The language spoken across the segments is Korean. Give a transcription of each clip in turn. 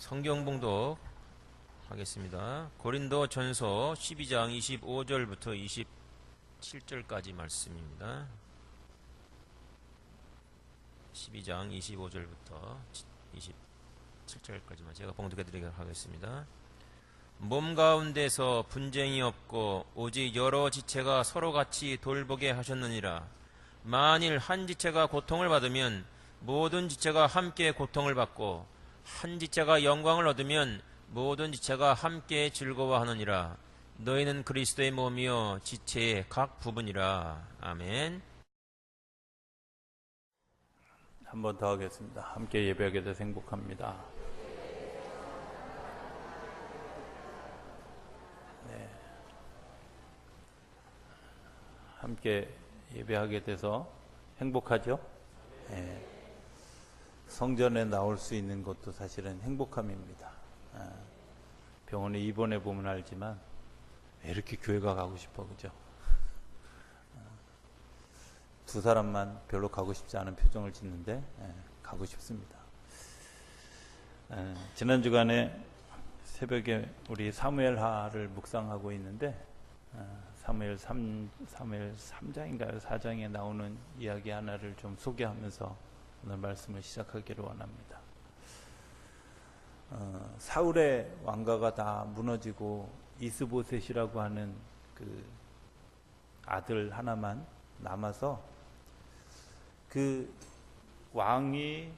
성경 봉독 하겠습니다. 고린도 전서 12장 25절부터 27절까지 말씀입니다. 12장 25절부터 27절까지만 제가 봉독해 드리도록 하겠습니다. 몸 가운데서 분쟁이 없고 오직 여러 지체가 서로 같이 돌보게 하셨느니라. 만일 한 지체가 고통을 받으면 모든 지체가 함께 고통을 받고 한 지체가 영광을 얻으면 모든 지체가 함께 즐거워하느니라. 너희는 그리스도의 몸이요 지체의 각 부분이라. 아멘. 한 번 더 하겠습니다. 함께 예배하게 돼서 행복합니다. 네. 함께 예배하게 돼서 행복하죠? 네. 성전에 나올 수 있는 것도 사실은 행복함입니다. 병원에 입원해 보면 알지만 왜 이렇게 교회가 가고 싶어, 그죠? 두 사람만 별로 가고 싶지 않은 표정을 짓는데 가고 싶습니다. 지난 주간에 새벽에 우리 사무엘하를 묵상하고 있는데 사무엘 3장인가요? 4장에 나오는 이야기 하나를 좀 소개하면서 오늘 말씀을 시작하기를 원합니다. 사울의 왕가가 다 무너지고 이스보셋이라고 하는 그 아들 하나만 남아서 그 왕의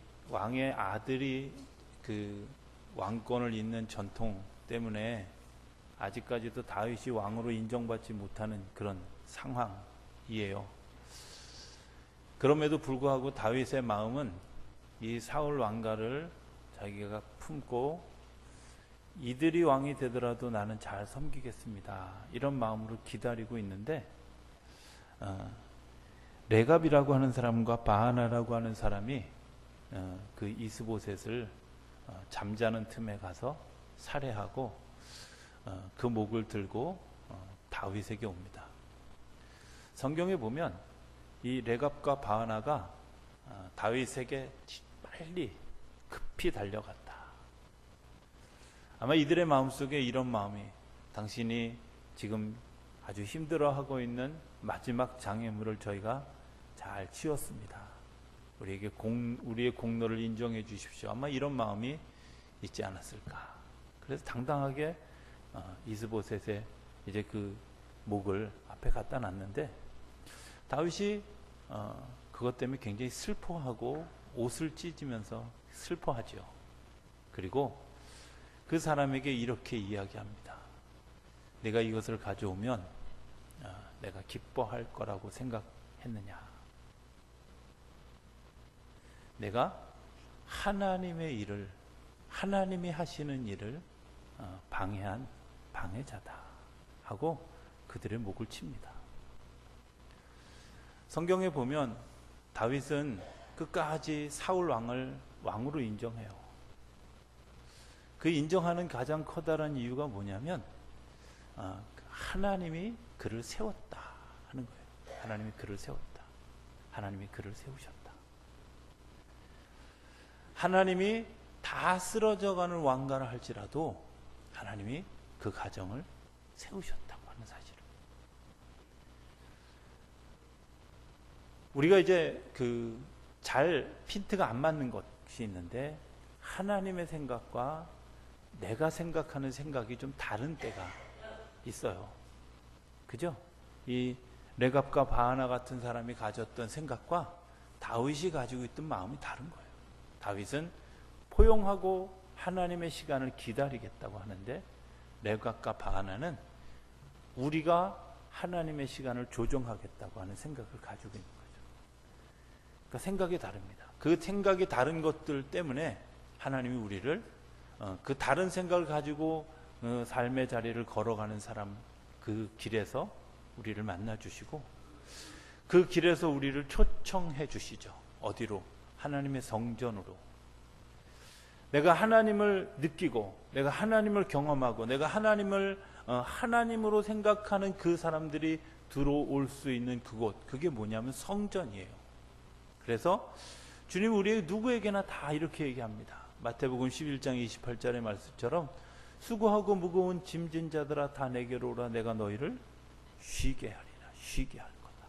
아들이 그 왕권을 잇는 전통 때문에 아직까지도 다윗이 왕으로 인정받지 못하는 그런 상황이에요. 그럼에도 불구하고 다윗의 마음은 이 사울 왕가를 자기가 품고 이들이 왕이 되더라도 나는 잘 섬기겠습니다. 이런 마음으로 기다리고 있는데 레갑이라고 하는 사람과 바하나라고 하는 사람이 그 이스보셋을 잠자는 틈에 가서 살해하고 그 목을 들고 다윗에게 옵니다. 성경에 보면 이 레갑과 바하나가 다윗에게 빨리 급히 달려갔다. 아마 이들의 마음속에 이런 마음이, 당신이 지금 아주 힘들어하고 있는 마지막 장애물을 저희가 잘 치웠습니다. 우리의 공로를 인정해 주십시오. 아마 이런 마음이 있지 않았을까. 그래서 당당하게 이스보셋의 이제 그 목을 앞에 갖다 놨는데 다윗이 그것 때문에 굉장히 슬퍼하고 옷을 찢으면서 슬퍼하죠. 그리고 그 사람에게 이렇게 이야기합니다. 내가 이것을 가져오면 내가 기뻐할 거라고 생각했느냐. 내가 하나님의 일을, 하나님이 하시는 일을 방해한 방해자다 하고 그들의 목을 칩니다. 성경에 보면 다윗은 끝까지 사울 왕을 왕으로 인정해요. 그 인정하는 가장 커다란 이유가 뭐냐면 하나님이 그를 세웠다 하는 거예요. 하나님이 그를 세웠다. 하나님이 그를 세우셨다. 하나님이 다 쓰러져가는 왕가를 할지라도 하나님이 그 가정을 세우셨다고 하는 사실을. 우리가 이제 잘 핀트가 안 맞는 것이 있는데 하나님의 생각과 내가 생각하는 생각이 좀 다른 때가 있어요. 그죠? 이 레갑과 바하나 같은 사람이 가졌던 생각과 다윗이 가지고 있던 마음이 다른 거예요. 다윗은 포용하고 하나님의 시간을 기다리겠다고 하는데 레갑과 바하나는 우리가 하나님의 시간을 조정하겠다고 하는 생각을 가지고 있는 거예요. 그러니까 생각이 다릅니다. 그 생각이 다른 것들 때문에 하나님이 우리를 그 다른 생각을 가지고 삶의 자리를 걸어가는 사람 그 길에서 우리를 만나 주시고 그 길에서 우리를 초청해 주시죠. 어디로? 하나님의 성전으로. 내가 하나님을 느끼고 내가 하나님을 경험하고 내가 하나님을 하나님으로 생각하는 그 사람들이 들어올 수 있는 그곳, 그게 뭐냐면 성전이에요. 그래서 주님 우리에게 누구에게나 다 이렇게 얘기합니다. 마태복음 11장 28절의 말씀처럼 수고하고 무거운 짐진 자들아 다 내게로 오라 내가 너희를 쉬게 하리라. 쉬게 할 거다.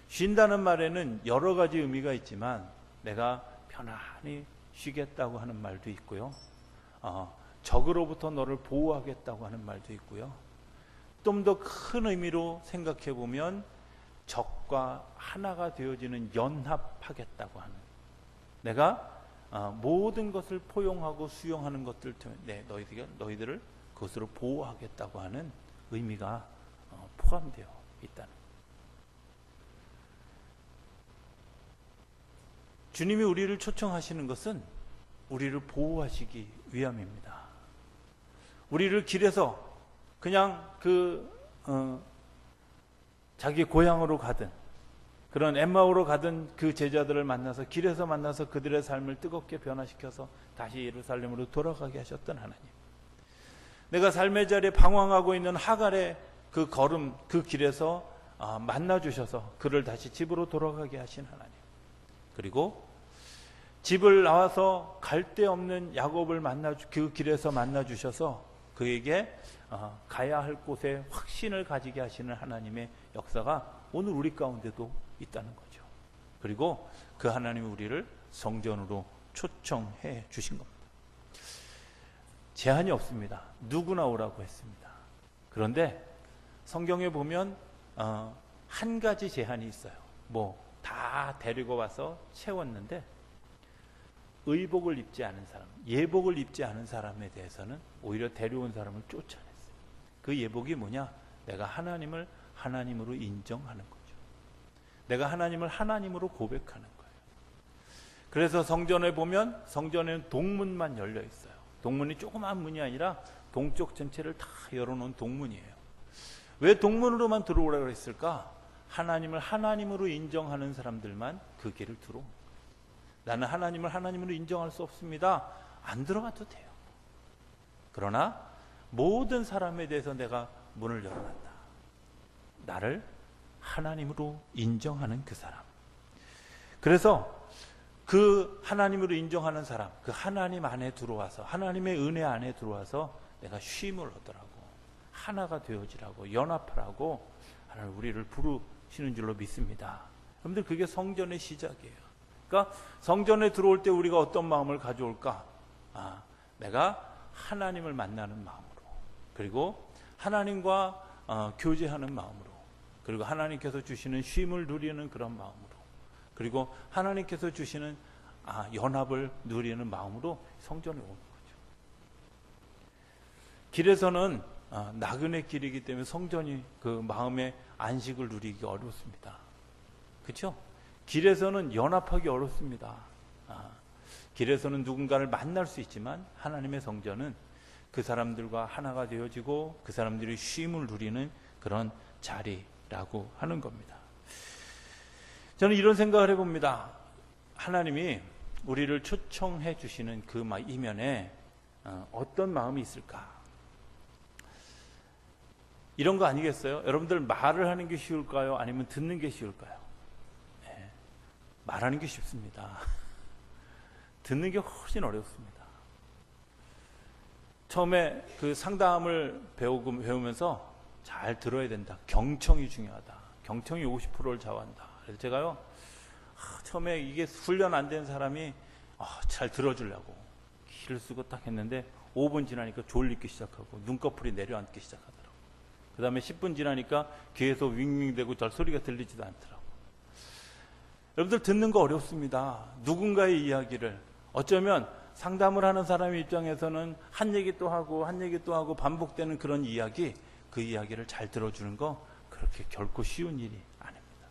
쉰다는 말에는 여러 가지 의미가 있지만 내가 편안히 쉬겠다고 하는 말도 있고요. 적으로부터 너를 보호하겠다고 하는 말도 있고요. 좀 더 큰 의미로 생각해 보면 적과 하나가 되어지는 연합하겠다고 하는, 내가 모든 것을 포용하고 수용하는 것들 때문에 너희들을 그것으로 보호하겠다고 하는 의미가 포함되어 있다는 거예요. 주님이 우리를 초청하시는 것은 우리를 보호하시기 위함입니다. 우리를 길에서 그냥 자기 고향으로 가든 그런 엠마오로 가든 그 제자들을 만나서 길에서 만나서 그들의 삶을 뜨겁게 변화시켜서 다시 예루살렘으로 돌아가게 하셨던 하나님, 내가 삶의 자리에 방황하고 있는 하갈의 그 걸음, 그 길에서 만나주셔서 그를 다시 집으로 돌아가게 하신 하나님, 그리고 집을 나와서 갈 데 없는 야곱을 그 길에서 만나주셔서 그에게 가야 할 곳에 확신을 가지게 하시는 하나님의 역사가 오늘 우리 가운데도 있다는 거죠. 그리고 그 하나님이 우리를 성전으로 초청해 주신 겁니다. 제한이 없습니다. 누구나 오라고 했습니다. 그런데 성경에 보면 한 가지 제한이 있어요. 다 데리고 와서 채웠는데 의복을 입지 않은 사람, 예복을 입지 않은 사람에 대해서는 오히려 데려온 사람을 쫓아냈어요. 그 예복이 뭐냐? 내가 하나님을 하나님으로 인정하는 거죠. 내가 하나님을 하나님으로 고백하는 거예요. 그래서 성전에 보면 성전에는 동문만 열려 있어요. 동문이 조그만 문이 아니라 동쪽 전체를 다 열어놓은 동문이에요. 왜 동문으로만 들어오라고 했을까? 하나님을 하나님으로 인정하는 사람들만 그 길을 들어옵니다. 나는 하나님을 하나님으로 인정할 수 없습니다. 안 들어가도 돼요. 그러나 모든 사람에 대해서 내가 문을 열어놨다. 나를 하나님으로 인정하는 그 사람. 그래서 그 하나님으로 인정하는 사람, 그 하나님 안에 들어와서, 하나님의 은혜 안에 들어와서 내가 쉼을 얻으라고, 하나가 되어지라고, 연합하라고 하나님 우리를 부르시는 줄로 믿습니다. 여러분들, 그게 성전의 시작이에요. 그러니까 성전에 들어올 때 우리가 어떤 마음을 가져올까? 내가 하나님을 만나는 마음으로, 그리고 하나님과 교제하는 마음으로, 그리고 하나님께서 주시는 쉼을 누리는 그런 마음으로, 그리고 하나님께서 주시는 연합을 누리는 마음으로 성전에 오는 거죠. 길에서는 나그네 길이기 때문에 성전이 그 마음의 안식을 누리기 어렵습니다. 그렇죠? 길에서는 연합하기 어렵습니다. 길에서는 누군가를 만날 수 있지만 하나님의 성전은 그 사람들과 하나가 되어지고 그 사람들이 쉼을 누리는 그런 자리라고 하는 겁니다. 저는 이런 생각을 해봅니다. 하나님이 우리를 초청해 주시는 그 이면에 어떤 마음이 있을까? 이런 거 아니겠어요? 여러분들, 말을 하는 게 쉬울까요? 아니면 듣는 게 쉬울까요? 말하는 게 쉽습니다. 듣는 게 훨씬 어렵습니다. 처음에 그 상담을 배우면서 잘 들어야 된다. 경청이 중요하다. 경청이 50%를 좌우한다. 그래서 제가요, 처음에 이게 훈련 안 된 사람이 잘 들어주려고 귀를 쓰고 딱 했는데 5분 지나니까 졸리기 시작하고 눈꺼풀이 내려앉기 시작하더라고요. 그 다음에 10분 지나니까 귀에서 윙윙대고 잘 소리가 들리지도 않더라고요. 여러분들, 듣는 거 어렵습니다. 누군가의 이야기를, 어쩌면 상담을 하는 사람의 입장에서는 한 얘기 또 하고 한 얘기 또 하고 반복되는 그런 이야기, 그 이야기를 잘 들어주는 거 그렇게 결코 쉬운 일이 아닙니다.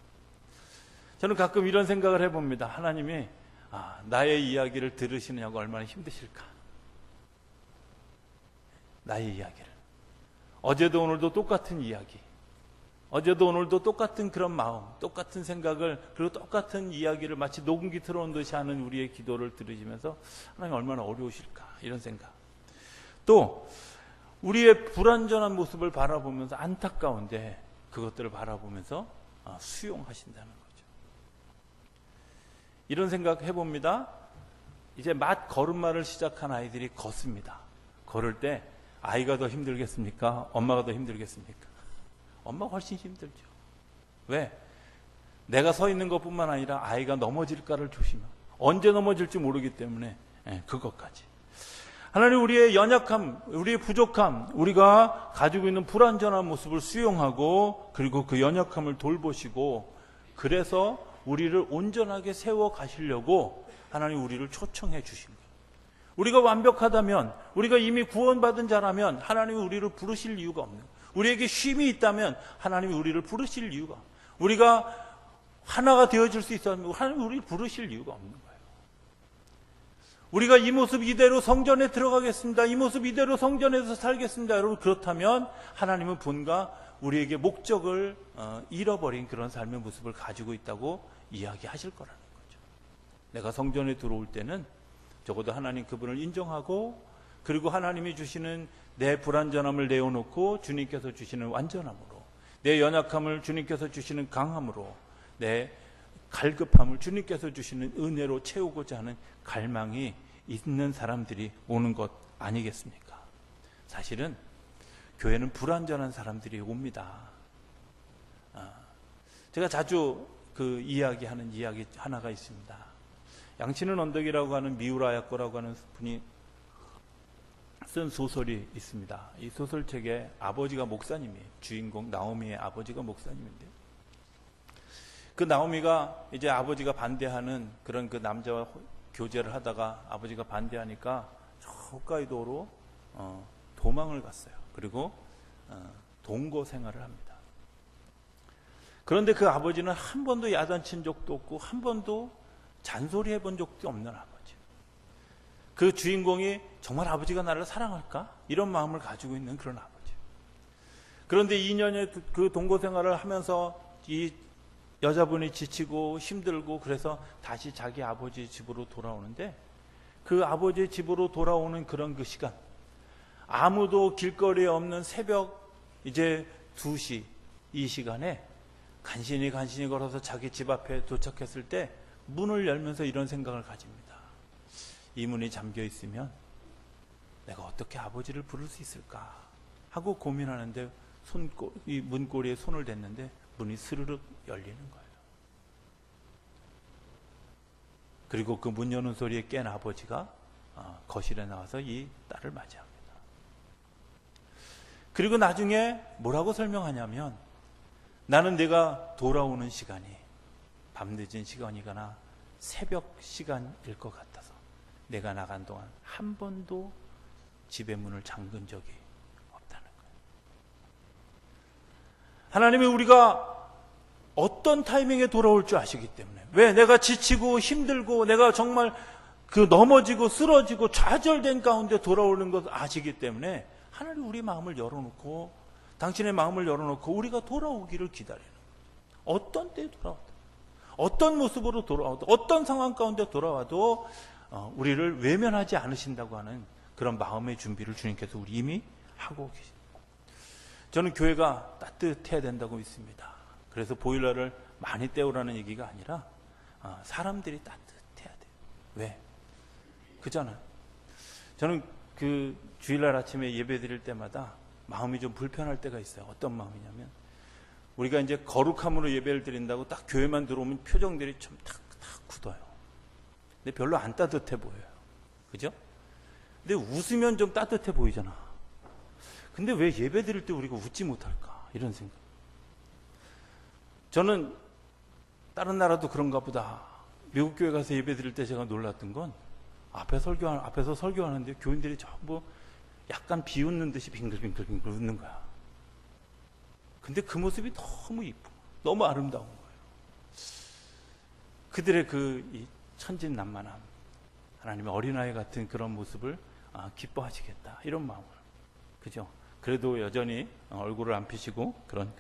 저는 가끔 이런 생각을 해봅니다. 하나님이 나의 이야기를 들으시느냐고 얼마나 힘드실까. 나의 이야기를, 어제도 오늘도 똑같은 이야기, 어제도 오늘도 똑같은 그런 마음, 똑같은 생각을, 그리고 똑같은 이야기를 마치 녹음기 틀어온 듯이 하는 우리의 기도를 들으시면서 하나님 얼마나 어려우실까, 이런 생각. 또 우리의 불완전한 모습을 바라보면서 안타까운데 그것들을 바라보면서 수용하신다는 거죠. 이런 생각 해봅니다. 이제 막 걸음마를 시작한 아이들이 걷습니다. 걸을 때 아이가 더 힘들겠습니까? 엄마가 더 힘들겠습니까? 엄마가 훨씬 힘들죠. 왜? 내가 서 있는 것뿐만 아니라 아이가 넘어질까를 조심하고 언제 넘어질지 모르기 때문에 그것까지. 하나님 우리의 연약함, 우리의 부족함, 우리가 가지고 있는 불완전한 모습을 수용하고 그리고 그 연약함을 돌보시고 그래서 우리를 온전하게 세워 가시려고 하나님 우리를 초청해 주신 거예요. 우리가 완벽하다면, 우리가 이미 구원받은 자라면 하나님이 우리를 부르실 이유가 없는 거예요. 우리에게 쉼이 있다면 하나님이 우리를 부르실 이유가, 우리가 하나가 되어질 수 있다면 하나님이 우리를 부르실 이유가 없는 거예요. 우리가 이 모습 이대로 성전에 들어가겠습니다. 이 모습 이대로 성전에서 살겠습니다. 여러분 그렇다면 하나님은 본가 우리에게 목적을 잃어버린 그런 삶의 모습을 가지고 있다고 이야기하실 거라는 거죠. 내가 성전에 들어올 때는 적어도 하나님 그분을 인정하고 그리고 하나님이 주시는 내 불완전함을 내어놓고 주님께서 주시는 완전함으로 내 연약함을 주님께서 주시는 강함으로 내 갈급함을 주님께서 주시는 은혜로 채우고자 하는 갈망이 있는 사람들이 오는 것 아니겠습니까? 사실은 교회는 불완전한 사람들이 옵니다. 제가 자주 그 이야기하는 이야기 하나가 있습니다. 양치는 언덕이라고 하는 미우라 야코라고 하는 분이 쓴 소설이 있습니다. 이 소설책에 아버지가 목사님이에요. 주인공 나오미의 아버지가 목사님인데 그 나오미가 이제 아버지가 반대하는 그런 그 남자와 교제를 하다가 아버지가 반대하니까 저 홋카이도로 도망을 갔어요. 그리고 동거 생활을 합니다. 그런데 그 아버지는 한 번도 야단친 적도 없고 한 번도 잔소리 해본 적도 없는 아버지. 그 주인공이 정말 아버지가 나를 사랑할까? 이런 마음을 가지고 있는 그런 아버지. 그런데 2년의 그 동거 생활을 하면서 이 여자분이 지치고 힘들고 그래서 다시 자기 아버지 집으로 돌아오는데 그 아버지 집으로 돌아오는 그런 그 시간, 아무도 길거리에 없는 새벽 이제 2시 이 시간에 간신히 걸어서 자기 집 앞에 도착했을 때 문을 열면서 이런 생각을 가집니다. 이 문이 잠겨 있으면 내가 어떻게 아버지를 부를 수 있을까 하고 고민하는데 이 문고리에 손을 댔는데 문이 스르륵 열리는 거예요. 그리고 그 문 여는 소리에 깬 아버지가 거실에 나와서 이 딸을 맞이합니다. 그리고 나중에 뭐라고 설명하냐면 나는 내가 돌아오는 시간이 밤늦은 시간이거나 새벽 시간일 것 같아서 내가 나간 동안 한 번도 집의 문을 잠근 적이 없다는 거예요. 하나님이 우리가 어떤 타이밍에 돌아올 줄 아시기 때문에 왜 내가 지치고 힘들고 내가 정말 그 넘어지고 쓰러지고 좌절된 가운데 돌아오는 것 아시기 때문에 하나님 우리 마음을 열어놓고 당신의 마음을 열어놓고 우리가 돌아오기를 기다리는 거예요. 어떤 때에 돌아와도 어떤 모습으로 돌아와도 어떤 상황 가운데 돌아와도 우리를 외면하지 않으신다고 하는 그런 마음의 준비를 주님께서 우리 이미 하고 계십니다. 저는 교회가 따뜻해야 된다고 믿습니다. 그래서 보일러를 많이 때우라는 얘기가 아니라 사람들이 따뜻해야 돼요. 왜? 그잖아요. 저는 그 주일날 아침에 예배 드릴 때마다 마음이 좀 불편할 때가 있어요. 어떤 마음이냐면 우리가 이제 거룩함으로 예배를 드린다고 딱 교회만 들어오면 표정들이 좀 탁 굳어요. 근데 별로 안 따뜻해 보여요. 그죠? 근데 웃으면 좀 따뜻해 보이잖아. 근데 왜 예배 드릴 때 우리가 웃지 못할까? 이런 생각. 저는 다른 나라도 그런가 보다. 미국 교회 가서 예배 드릴 때 제가 놀랐던 건 앞에서 설교하는데 교인들이 전부 약간 비웃는 듯이 빙글빙글 웃는 거야. 근데 그 모습이 너무 이쁘고 너무 아름다운 거예요. 그들의 이 천진난만함, 하나님의 어린아이 같은 그런 모습을 기뻐하시겠다 이런 마음을. 그죠? 그래도 여전히 얼굴을 안 피시고 그런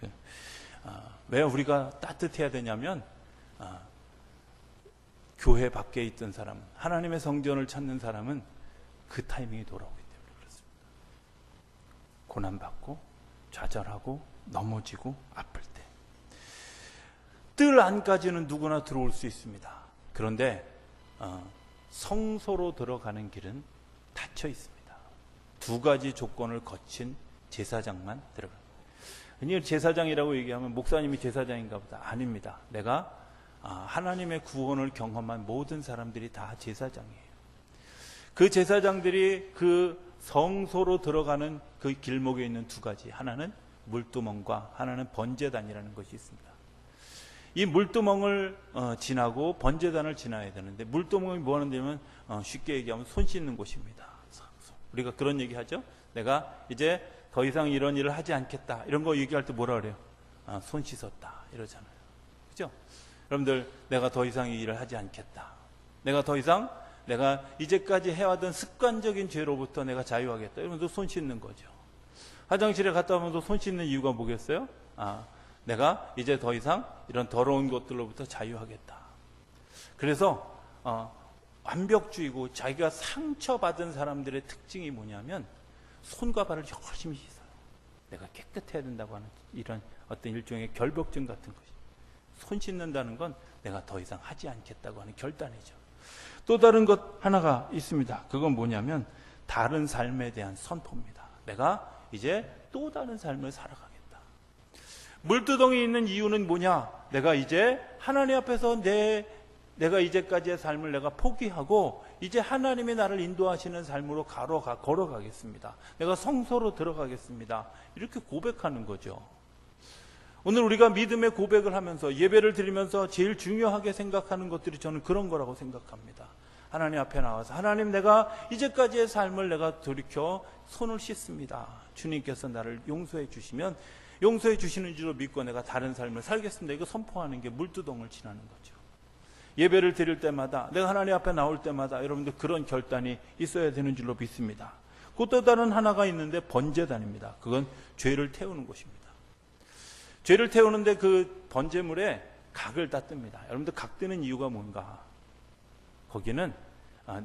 왜 우리가 따뜻해야 되냐면 교회 밖에 있던 사람, 하나님의 성전을 찾는 사람은 그 타이밍이 돌아오기 때문에 그렇습니다. 고난받고 좌절하고 넘어지고 아플 때 뜰 안까지는 누구나 들어올 수 있습니다. 그런데 성소로 들어가는 길은 닫혀 있습니다. 두 가지 조건을 거친 제사장만 들어갑니다. 흔히 제사장이라고 얘기하면 목사님이 제사장인가 보다. 아닙니다. 내가 하나님의 구원을 경험한 모든 사람들이 다 제사장이에요. 그 제사장들이 그 성소로 들어가는 그 길목에 있는 두 가지, 하나는 물두멍과 하나는 번제단이라는 것이 있습니다. 이 물두멍을 지나고 번제단을 지나야 되는데, 물두멍이 뭐 하는 데면 쉽게 얘기하면 손 씻는 곳입니다. 우리가 그런 얘기 하죠. 내가 이제 더 이상 이런 일을 하지 않겠다, 이런 거 얘기할 때 뭐라 그래요? 손 씻었다 이러잖아요. 그죠? 여러분들, 내가 더 이상 이 일을 하지 않겠다, 내가 더 이상 내가 이제까지 해왔던 습관적인 죄로부터 내가 자유하겠다, 이러면서 손 씻는 거죠. 화장실에 갔다 오면서 손 씻는 이유가 뭐겠어요? 내가 이제 더 이상 이런 더러운 것들로부터 자유하겠다. 그래서 완벽주의고, 자기가 상처받은 사람들의 특징이 뭐냐면 손과 발을 열심히 씻어요. 내가 깨끗해야 된다고 하는 이런 어떤 일종의 결벽증 같은 것이. 손 씻는다는 건 내가 더 이상 하지 않겠다고 하는 결단이죠. 또 다른 것 하나가 있습니다. 그건 뭐냐면 다른 삶에 대한 선포입니다. 내가 이제 또 다른 삶을 살아가겠다. 물두덩이 있는 이유는 뭐냐? 내가 이제 하나님 앞에서 내가 이제까지의 삶을 내가 포기하고 이제 하나님이 나를 인도하시는 삶으로 걸어가겠습니다. 내가 성소로 들어가겠습니다. 이렇게 고백하는 거죠. 오늘 우리가 믿음의 고백을 하면서 예배를 드리면서 제일 중요하게 생각하는 것들이 저는 그런 거라고 생각합니다. 하나님 앞에 나와서, 하나님, 내가 이제까지의 삶을 내가 돌이켜 손을 씻습니다. 주님께서 나를 용서해 주시면 용서해 주시는 줄로 믿고 내가 다른 삶을 살겠습니다. 이거 선포하는 게 물두덩을 지나는 거죠. 예배를 드릴 때마다, 내가 하나님 앞에 나올 때마다 여러분들 그런 결단이 있어야 되는 줄로 믿습니다. 또 다른 하나가 있는데 번제단입니다. 그건 죄를 태우는 곳입니다. 죄를 태우는데 그 번제물에 각을 다 뜹니다. 여러분들 각 뜨는 이유가 뭔가? 거기는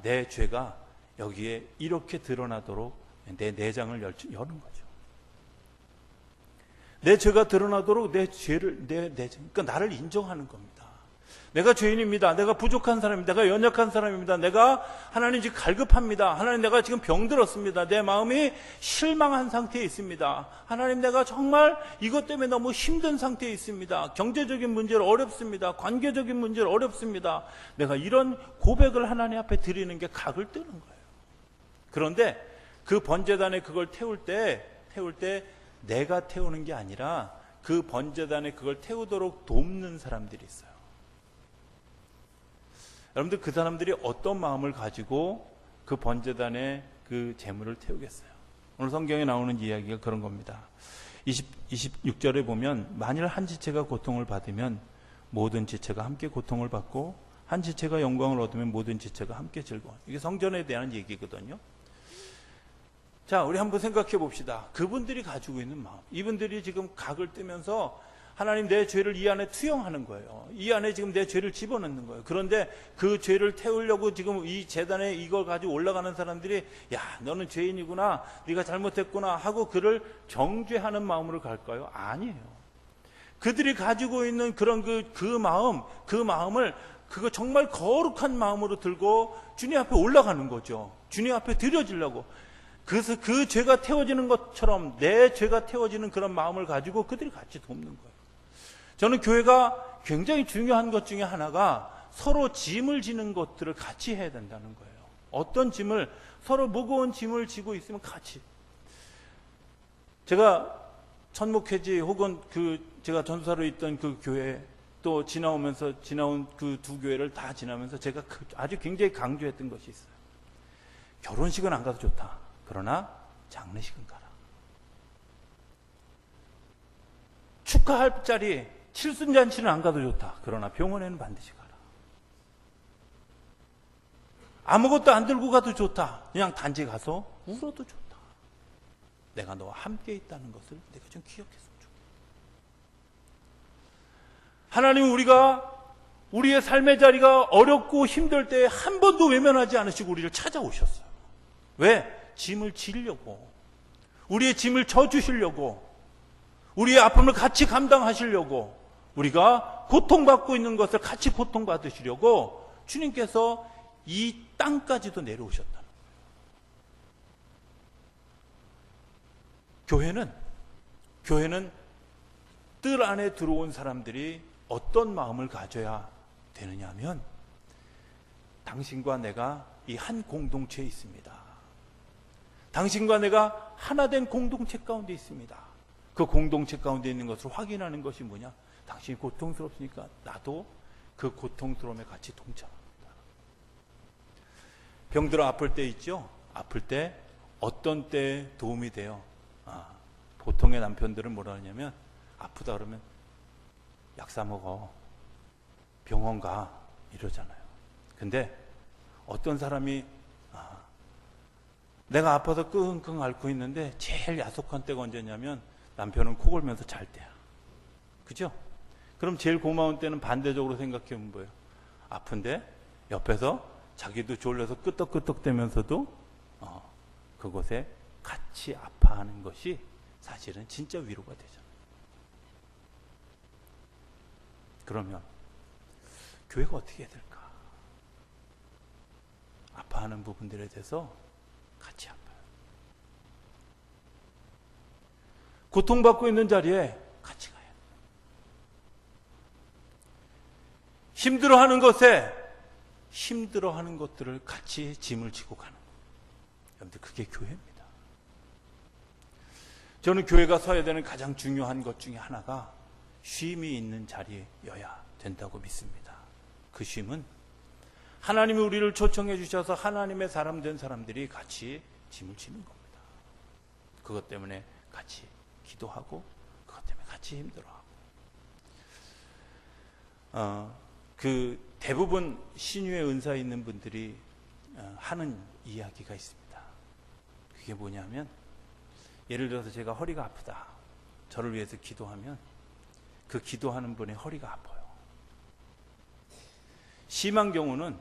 내 죄가 여기에 이렇게 드러나도록 내 내장을 여는 거죠. 내 죄가 드러나도록 내 죄를, 그러니까 나를 인정하는 겁니다. 내가 죄인입니다. 내가 부족한 사람입니다. 내가 연약한 사람입니다. 내가 하나님 지금 갈급합니다. 하나님, 내가 지금 병들었습니다. 내 마음이 실망한 상태에 있습니다. 하나님, 내가 정말 이것 때문에 너무 힘든 상태에 있습니다. 경제적인 문제로 어렵습니다. 관계적인 문제로 어렵습니다. 내가 이런 고백을 하나님 앞에 드리는 게 각을 뜨는 거예요. 그런데 그 번제단에 그걸 태울 때 내가 태우는 게 아니라 그 번제단에 그걸 태우도록 돕는 사람들이 있어요. 여러분들, 그 사람들이 어떤 마음을 가지고 그 번제단에 그 제물을 태우겠어요? 오늘 성경에 나오는 이야기가 그런 겁니다. 26절에 보면, 만일 한 지체가 고통을 받으면 모든 지체가 함께 고통을 받고, 한 지체가 영광을 얻으면 모든 지체가 함께 즐거워. 이게 성전에 대한 얘기거든요. 자, 우리 한번 생각해 봅시다. 그분들이 가지고 있는 마음, 이분들이 지금 각을 뜨면서 하나님, 내 죄를 이 안에 투영하는 거예요. 이 안에 지금 내 죄를 집어넣는 거예요. 그런데 그 죄를 태우려고 지금 이 제단에 이걸 가지고 올라가는 사람들이, 야, 너는 죄인이구나, 네가 잘못했구나 하고 그를 정죄하는 마음으로 갈까요? 아니에요. 그들이 가지고 있는 그런 그 마음을 그거 정말 거룩한 마음으로 들고 주님 앞에 올라가는 거죠. 주님 앞에 드려지려고. 그래서 그 죄가 태워지는 것처럼 내 죄가 태워지는 그런 마음을 가지고 그들이 같이 돕는 거예요. 저는 교회가 굉장히 중요한 것 중에 하나가 서로 짐을 지는 것들을 같이 해야 된다는 거예요. 어떤 짐을, 서로 무거운 짐을 지고 있으면 같이. 제가 천목회지 혹은 제가 전사로 있던 그 교회, 또 지나온 그 두 교회를 다 지나면서 제가 아주 굉장히 강조했던 것이 있어요. 결혼식은 안 가도 좋다. 그러나 장례식은 가라. 축하할 자리, 칠순잔치는 안 가도 좋다. 그러나 병원에는 반드시 가라. 아무것도 안 들고 가도 좋다. 그냥 단지 가서 울어도 좋다. 내가 너와 함께 있다는 것을 내가 좀 기억했으면 좋겠다. 하나님, 우리의 삶의 자리가 어렵고 힘들 때 한 번도 외면하지 않으시고 우리를 찾아오셨어요. 왜? 짐을 지려고, 우리의 짐을 져주시려고, 우리의 아픔을 같이 감당하시려고, 우리가 고통받고 있는 것을 같이 고통받으시려고 주님께서 이 땅까지도 내려오셨다는 거예요. 교회는 뜰 안에 들어온 사람들이 어떤 마음을 가져야 되느냐 하면, 당신과 내가 이 한 공동체에 있습니다. 당신과 내가 하나 된 공동체 가운데 있습니다. 그 공동체 가운데 있는 것을 확인하는 것이 뭐냐? 당신이 고통스럽으니까 나도 그 고통스러움에 같이 동참합니다. 병들어 아플 때 있죠? 아플 때 어떤 때 도움이 돼요? 보통의 남편들은 뭐라 하냐면, 아프다 그러면 약 사 먹어, 병원 가, 이러잖아요. 근데 어떤 사람이 내가 아파서 끙끙 앓고 있는데 제일 야속한 때가 언제냐면 남편은 코 골면서 잘 때야. 그죠? 그럼 제일 고마운 때는 반대적으로 생각해보면 뭐예요? 아픈데 옆에서 자기도 졸려서 끄떡끄떡대면서도 그곳에 같이 아파하는 것이 사실은 진짜 위로가 되잖아요. 그러면 교회가 어떻게 해야 될까? 아파하는 부분들에 대해서 같이 아파요. 고통받고 있는 자리에 같이 가요. 힘들어하는 것들을 같이 짐을 지고 가는 거예요. 여러분들, 그게 교회입니다. 저는 교회가 서야 되는 가장 중요한 것 중에 하나가 쉼이 있는 자리여야 된다고 믿습니다. 그 쉼은 하나님이 우리를 초청해 주셔서 하나님의 사람 된 사람들이 같이 짐을 지는 겁니다. 그것 때문에 같이 기도하고, 그것 때문에 같이 힘들어하고. 대부분 신유의 은사 있는 분들이 하는 이야기가 있습니다. 그게 뭐냐면, 예를 들어서 제가 허리가 아프다, 저를 위해서 기도하면 그 기도하는 분의 허리가 아파요. 심한 경우는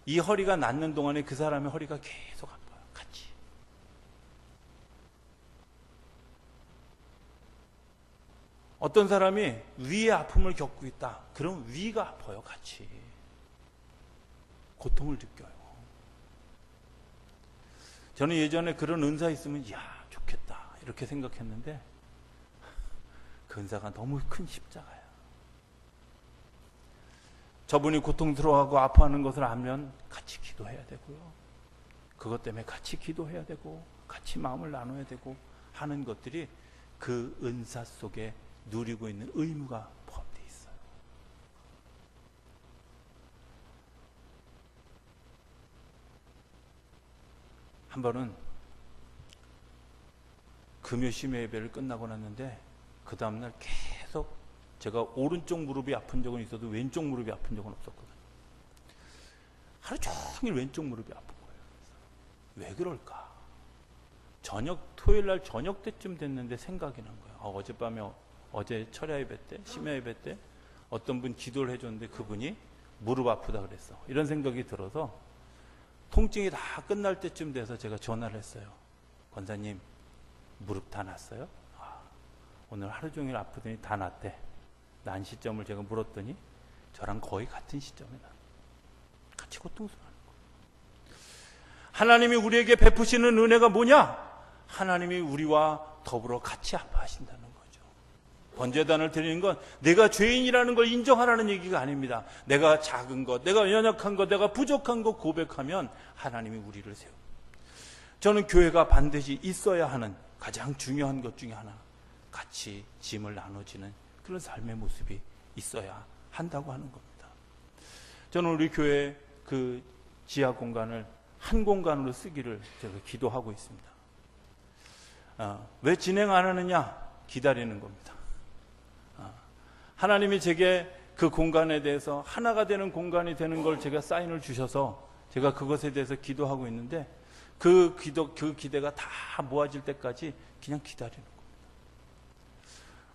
이 허리가 낫는 동안에 그 사람의 허리가 계속 아파요. 같이. 어떤 사람이 위의 아픔을 겪고 있다. 그럼 위가 아파요. 같이. 고통을 느껴요. 저는 예전에 그런 은사 있으면 이야 좋겠다 이렇게 생각했는데, 그 은사가 너무 큰 십자가야. 저분이 고통스러워하고 아파하는 것을 알면 같이 기도해야 되고요. 그것 때문에 같이 기도해야 되고, 같이 마음을 나눠야 되고 하는 것들이 그 은사 속에 누리고 있는 의무가 포함되어 있어요. 한 번은 금요 심야 예배를 끝나고 났는데, 그 다음날 계속 제가 오른쪽 무릎이 아픈 적은 있어도 왼쪽 무릎이 아픈 적은 없었거든요. 하루 종일 왼쪽 무릎이 아픈 거예요. 왜 그럴까? 토요일 날 저녁 때쯤 됐는데 생각이 난 거예요. 어제 철야 예배 때, 심야 예배 때 어떤 분 기도를 해줬는데 그분이 무릎 아프다 그랬어. 이런 생각이 들어서 통증이 다 끝날 때쯤 돼서 제가 전화를 했어요. 권사님, 무릎 다 났어요? 오늘 하루 종일 아프더니 다 났대. 난 시점을 제가 물었더니 저랑 거의 같은 시점에 나. 같이 고통스러워하는 거예요. 하나님이 우리에게 베푸시는 은혜가 뭐냐? 하나님이 우리와 더불어 같이 아파하신다는 거죠. 번제단을 드리는 건 내가 죄인이라는 걸 인정하라는 얘기가 아닙니다. 내가 작은 것, 내가 연약한 것, 내가 부족한 것 고백하면 하나님이 우리를 세워. 저는 교회가 반드시 있어야 하는 가장 중요한 것 중에 하나, 같이 짐을 나눠지는 그런 삶의 모습이 있어야 한다고 하는 겁니다. 저는 우리 교회 그 지하 공간을 한 공간으로 쓰기를 제가 기도하고 있습니다. 왜 진행 안 하느냐? 기다리는 겁니다. 하나님이 제게 그 공간에 대해서 하나가 되는 공간이 되는 걸 제가 사인을 주셔서 제가 그것에 대해서 기도하고 있는데, 그 기대가 다 모아질 때까지 그냥 기다리는 겁니다.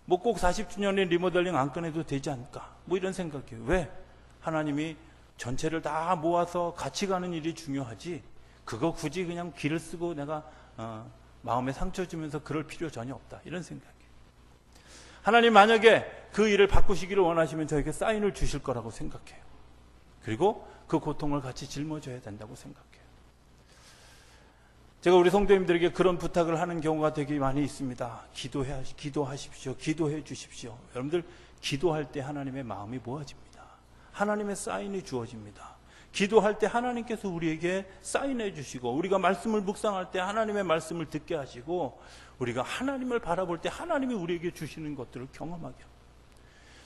뭐 꼭 40주년의 리모델링 안 꺼내도 되지 않을까? 뭐 이런 생각이에요. 왜? 하나님이 전체를 다 모아서 같이 가는 일이 중요하지, 그거 굳이 그냥 길을 쓰고 내가 마음에 상처 주면서 그럴 필요 전혀 없다. 이런 생각이에요. 하나님 만약에 그 일을 바꾸시기를 원하시면 저에게 사인을 주실 거라고 생각해요. 그리고 그 고통을 같이 짊어져야 된다고 생각해요. 제가 우리 성도님들에게 그런 부탁을 하는 경우가 되게 많이 있습니다. 기도하십시오. 기도해 주십시오. 여러분들 기도할 때 하나님의 마음이 모아집니다. 하나님의 사인이 주어집니다. 기도할 때 하나님께서 우리에게 사인해 주시고, 우리가 말씀을 묵상할 때 하나님의 말씀을 듣게 하시고, 우리가 하나님을 바라볼 때 하나님이 우리에게 주시는 것들을 경험하게 합니다.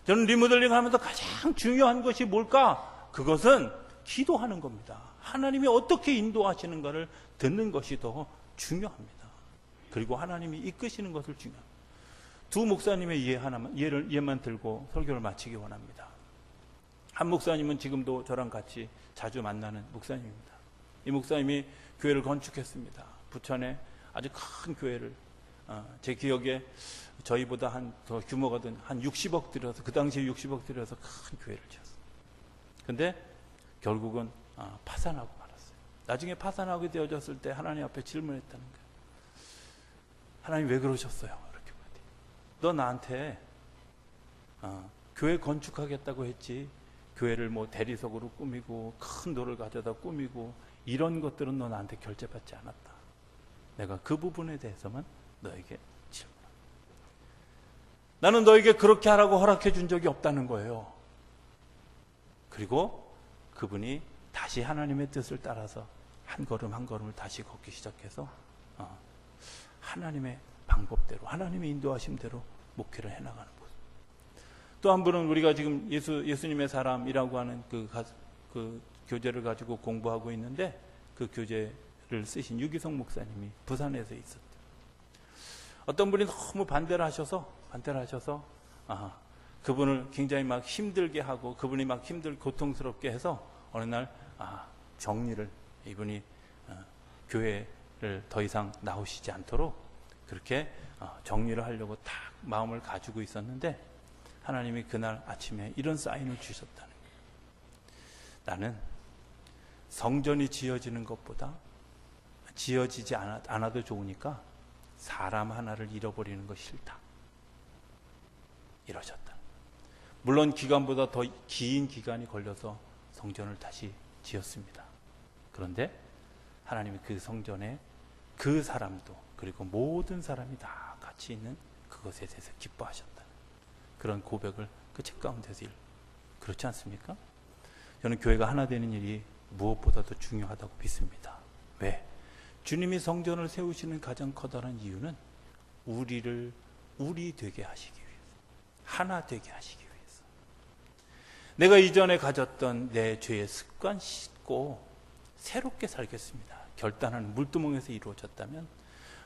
저는 리모델링 하면서 가장 중요한 것이 뭘까? 그것은 기도하는 겁니다. 하나님이 어떻게 인도하시는가를 듣는 것이 더 중요합니다. 그리고 하나님이 이끄시는 것을 중요합니다. 두 목사님의 예만 들고 설교를 마치기 원합니다. 한 목사님은 지금도 저랑 같이 자주 만나는 목사님입니다. 이 목사님이 교회를 건축했습니다. 부천에 아주 큰 교회를, 제 기억에 저희보다 더 규모가 한 60억 들여서, 그 당시에 60억 들여서 큰 교회를 지었어요. 근데 결국은 파산하고 말았어요. 나중에 파산하게 되어졌을 때 하나님 앞에 질문했다는 거예요. 하나님 왜 그러셨어요? 이렇게 말해요. 너 나한테 교회 건축하겠다고 했지, 교회를 뭐 대리석으로 꾸미고 큰 돌을 가져다 꾸미고 이런 것들은 너 나한테 결제받지 않았다. 내가 그 부분에 대해서만 너에게 질문한다. 나는 너에게 그렇게 하라고 허락해 준 적이 없다는 거예요. 그리고 그분이 다시 하나님의 뜻을 따라서 한 걸음 한 걸음을 다시 걷기 시작해서 하나님의 방법대로, 하나님의 인도하심대로 목회를 해나가는 모습. 또 한 분은 우리가 지금 예수님의 사람이라고 하는 그 교재를 가지고 공부하고 있는데, 그 교재를 쓰신 유기성 목사님이 부산에서 있었대요. 어떤 분이 너무 반대를 하셔서 그분을 굉장히 막 힘들게 하고, 그분이 막 고통스럽게 해서 어느 날 정리를, 이분이 교회를 더 이상 나오시지 않도록 그렇게 정리를 하려고 딱 마음을 가지고 있었는데, 하나님이 그날 아침에 이런 사인을 주셨다는 거예요. 나는 성전이 지어지는 것보다 지어지지 않아도 좋으니까 사람 하나를 잃어버리는 것 싫다, 이러셨다. 물론 기간보다 더 긴 기간이 걸려서 성전을 다시 지었습니다. 그런데 하나님이 그 성전에 그 사람도, 그리고 모든 사람이 다 같이 있는 그것에 대해서 기뻐하셨다. 그런 고백을 그 책 가운데서 그렇지 않습니까? 저는 교회가 하나 되는 일이 무엇보다도 중요하다고 믿습니다. 왜? 주님이 성전을 세우시는 가장 커다란 이유는 우리를 우리 되게 하시기 위해서, 하나 되게 하시기 위해서. 내가 이전에 가졌던 내 죄의 습관 씻고 새롭게 살겠습니다, 결단하는 물두멍에서 이루어졌다면,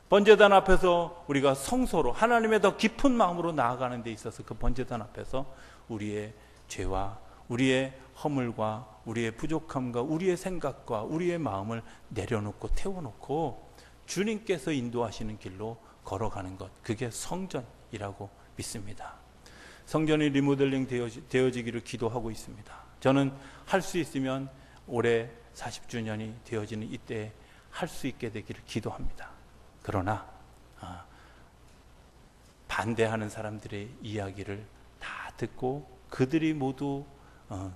번제단 앞에서 우리가 성소로 하나님의 더 깊은 마음으로 나아가는 데 있어서 그 번제단 앞에서 우리의 죄와 우리의 허물과 우리의 부족함과 우리의 생각과 우리의 마음을 내려놓고 태워놓고 주님께서 인도하시는 길로 걸어가는 것, 그게 성전이라고 믿습니다. 성전이 리모델링 되어지기를 기도하고 있습니다. 저는 할 수 있으면 올해 40주년이 되어지는 이때 할 수 있게 되기를 기도합니다. 그러나 반대하는 사람들의 이야기를 다 듣고 그들이 모두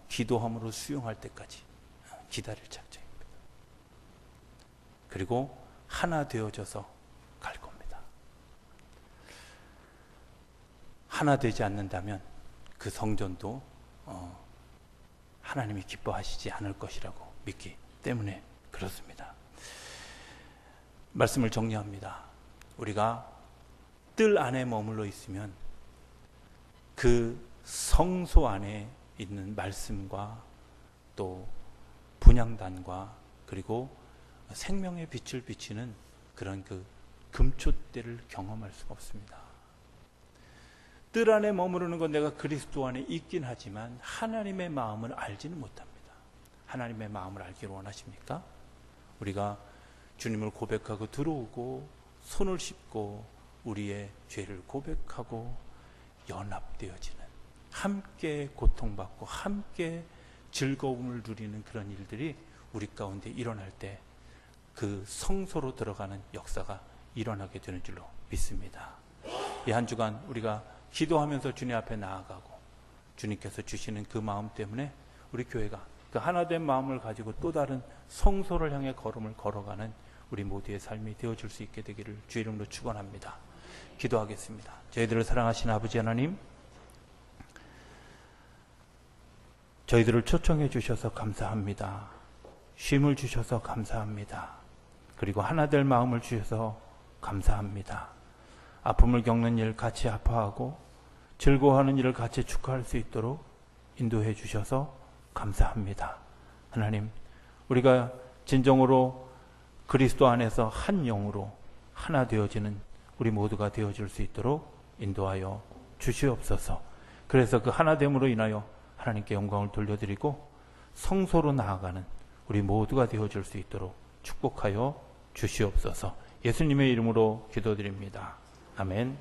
기도함으로 수용할 때까지 기다릴 작정입니다. 그리고 하나 되어져서 갈 겁니다. 하나 되지 않는다면 그 성전도 하나님이 기뻐하시지 않을 것이라고 믿기 때문에 그렇습니다. 말씀을 정리합니다. 우리가 뜰 안에 머물러 있으면 그 성소 안에 있는 말씀과 또 분향단과 그리고 생명의 빛을 비치는 그런 그 금초대를 경험할 수가 없습니다. 뜰 안에 머무르는 건 내가 그리스도 안에 있긴 하지만 하나님의 마음을 알지는 못합니다. 하나님의 마음을 알기를 원하십니까? 우리가 주님을 고백하고 들어오고 손을 씹고 우리의 죄를 고백하고 연합되어지는, 함께 고통받고 함께 즐거움을 누리는 그런 일들이 우리 가운데 일어날 때 그 성소로 들어가는 역사가 일어나게 되는 줄로 믿습니다. 이 한 주간 우리가 기도하면서 주님 앞에 나아가고 주님께서 주시는 그 마음 때문에 우리 교회가 그 하나된 마음을 가지고 또 다른 성소를 향해 걸음을 걸어가는 우리 모두의 삶이 되어줄 수 있게 되기를 주 이름으로 축원합니다. 기도하겠습니다. 저희들을 사랑하신 아버지 하나님, 저희들을 초청해 주셔서 감사합니다. 쉼을 주셔서 감사합니다. 그리고 하나 될 마음을 주셔서 감사합니다. 아픔을 겪는 일 같이 아파하고 즐거워하는 일을 같이 축하할 수 있도록 인도해 주셔서 감사합니다. 하나님, 우리가 진정으로 그리스도 안에서 한 영으로 하나 되어지는 우리 모두가 되어질 수 있도록 인도하여 주시옵소서. 그래서 그 하나됨으로 인하여 하나님께 영광을 돌려드리고 성소로 나아가는 우리 모두가 되어질 수 있도록 축복하여 주시옵소서. 예수님의 이름으로 기도드립니다. 아멘.